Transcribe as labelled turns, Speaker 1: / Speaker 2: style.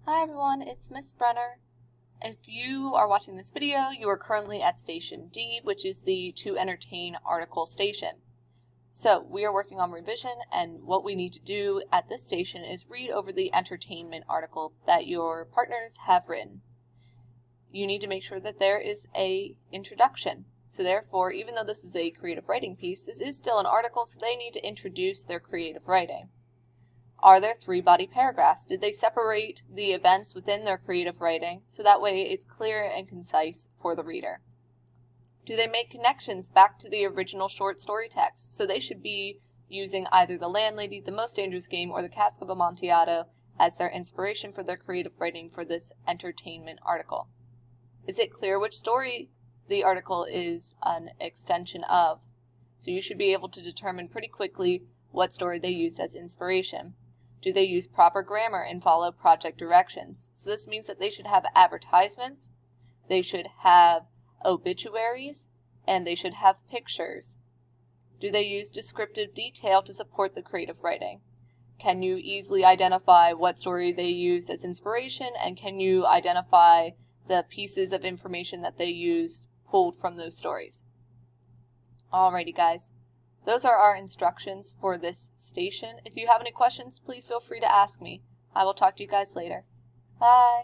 Speaker 1: Hi everyone, it's Miss Brenner. If you are watching this video, you are currently at Station D, which is the To Entertain article station. So we are working on revision, and what we need to do at this station is read over the entertainment article that your partners have written. You need to make sure that there is an introduction. So therefore, even though this is a creative writing piece, this is still an article, so they need to introduce their creative writing. Are there 3 body paragraphs? Did they separate the events within their creative writing so that way it's clear and concise for the reader? Do they make connections back to the original short story text? So they should be using either The Landlady, The Most Dangerous Game, or The Cask of Amontillado as their inspiration for their creative writing for this entertainment article. Is it clear which story the article is an extension of? So you should be able to determine pretty quickly what story they used as inspiration. Do they use proper grammar and follow project directions? So this means that they should have advertisements, they should have obituaries, and they should have pictures. Do they use descriptive detail to support the creative writing? Can you easily identify what story they used as inspiration, and can you identify the pieces of information that they used pulled from those stories? Alrighty guys. Those are our instructions for this station. If you have any questions, please feel free to ask me. I will talk to you guys later. Bye!